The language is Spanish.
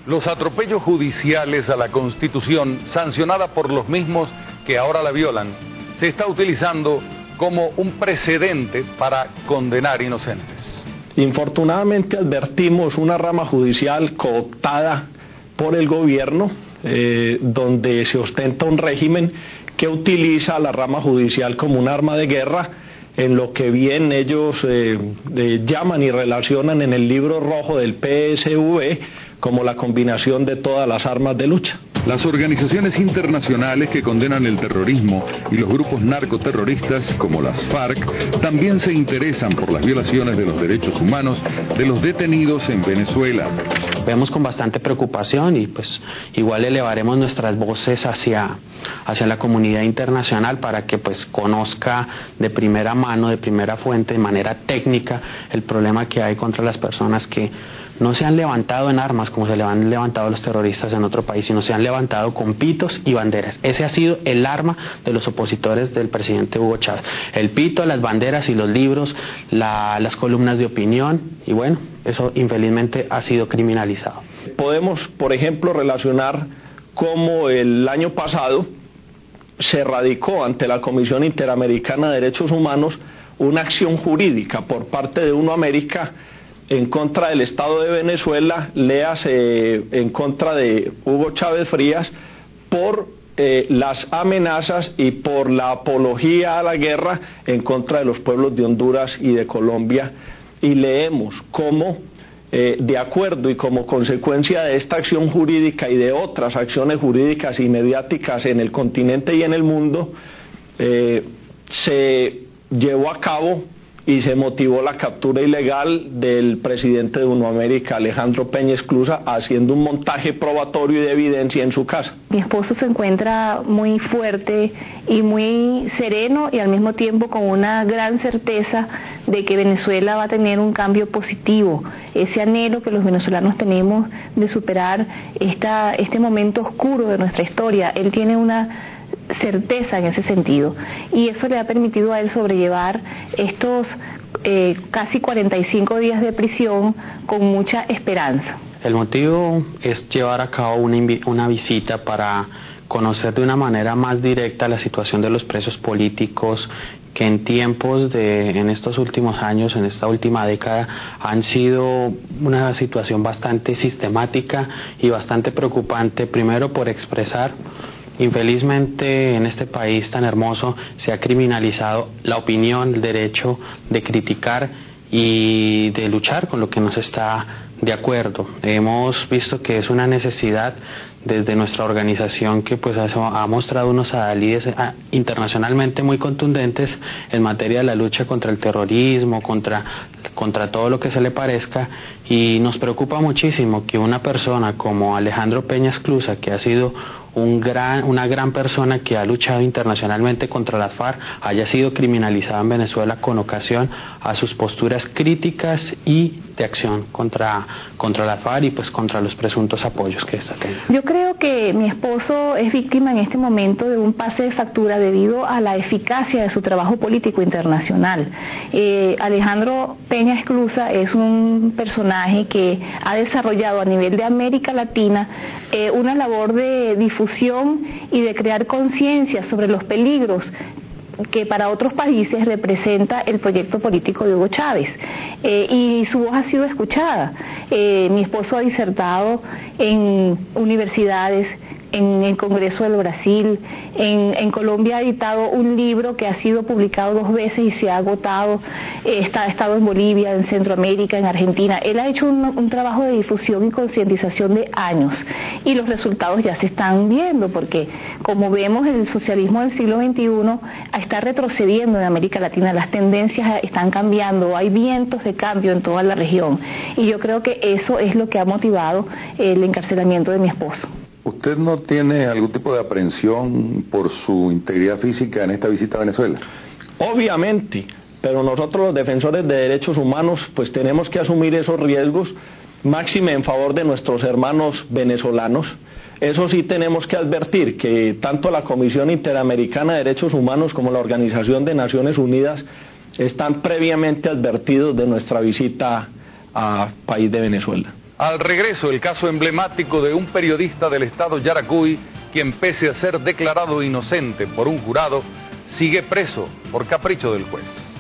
Los atropellos judiciales a la Constitución, sancionada por los mismos que ahora la violan, se está utilizando como un precedente para condenar inocentes. Infortunadamente advertimos una rama judicial cooptada por el gobierno, donde se ostenta un régimen que utiliza la rama judicial como un arma de guerra, en lo que bien ellos llaman y relacionan en el libro rojo del PSV como la combinación de todas las armas de lucha. Las organizaciones internacionales que condenan el terrorismo y los grupos narcoterroristas como las FARC también se interesan por las violaciones de los derechos humanos de los detenidos en Venezuela. Vemos con bastante preocupación y pues igual elevaremos nuestras voces hacia la comunidad internacional para que pues conozca de primera mano, de primera fuente, de manera técnica, el problema que hay contra las personas que no se han levantado en armas como se le han levantado los terroristas en otro país, sino se han levantado con pitos y banderas. Ese ha sido el arma de los opositores del presidente Hugo Chávez. El pito, las banderas y los libros, las columnas de opinión, y bueno, eso infelizmente ha sido criminalizado. Podemos, por ejemplo, relacionar cómo el año pasado se radicó ante la Comisión Interamericana de Derechos Humanos una acción jurídica por parte de UNO América en contra del Estado de Venezuela, léase en contra de Hugo Chávez Frías, por las amenazas y por la apología a la guerra en contra de los pueblos de Honduras y de Colombia. Y leemos cómo, de acuerdo y como consecuencia de esta acción jurídica y de otras acciones jurídicas y mediáticas en el continente y en el mundo, se llevó a cabo y se motivó la captura ilegal del presidente de UNO América, Alejandro Peña Esclusa, haciendo un montaje probatorio y de evidencia en su casa. Mi esposo se encuentra muy fuerte y muy sereno y al mismo tiempo con una gran certeza de que Venezuela va a tener un cambio positivo. Ese anhelo que los venezolanos tenemos de superar este momento oscuro de nuestra historia, él tiene una certeza en ese sentido y eso le ha permitido a él sobrellevar estos casi 45 días de prisión con mucha esperanza. El motivo es llevar a cabo una visita para conocer de una manera más directa la situación de los presos políticos que en estos últimos años, en esta última década, han sido una situación bastante sistemática y bastante preocupante, primero por expresar. Infelizmente en este país tan hermoso se ha criminalizado la opinión, el derecho de criticar y de luchar con lo que no se está de acuerdo. Hemos visto que es una necesidad desde nuestra organización que pues ha mostrado unos adalides internacionalmente muy contundentes en materia de la lucha contra el terrorismo, contra todo lo que se le parezca, y nos preocupa muchísimo que una persona como Alejandro Peña Esclusa, que ha sido una gran persona que ha luchado internacionalmente contra las FARC, haya sido criminalizada en Venezuela con ocasión a sus posturas críticas y de acción contra las FARC y pues contra los presuntos apoyos que esta tiene. Yo creo que mi esposo es víctima en este momento de un pase de factura debido a la eficacia de su trabajo político internacional. Alejandro Peña Esclusa es un personaje que ha desarrollado a nivel de América Latina una labor de difusión y de crear conciencia sobre los peligros que para otros países representa el proyecto político de Hugo Chávez, y su voz ha sido escuchada. Mi esposo ha disertado en universidades, en el Congreso del Brasil, en Colombia ha editado un libro que ha sido publicado 2 veces y se ha agotado, ha estado en Bolivia, en Centroamérica, en Argentina. Él ha hecho un trabajo de difusión y concientización de años y los resultados ya se están viendo porque, como vemos, el socialismo del siglo XXI está retrocediendo en América Latina, las tendencias están cambiando, hay vientos de cambio en toda la región y yo creo que eso es lo que ha motivado el encarcelamiento de mi esposo. ¿Usted no tiene algún tipo de aprehensión por su integridad física en esta visita a Venezuela? Obviamente, pero nosotros los defensores de derechos humanos pues tenemos que asumir esos riesgos, máxime en favor de nuestros hermanos venezolanos. Eso sí tenemos que advertir que tanto la Comisión Interamericana de Derechos Humanos como la Organización de Naciones Unidas están previamente advertidos de nuestra visita al país de Venezuela. Al regreso, el caso emblemático de un periodista del estado Yaracuy, quien pese a ser declarado inocente por un jurado, sigue preso por capricho del juez.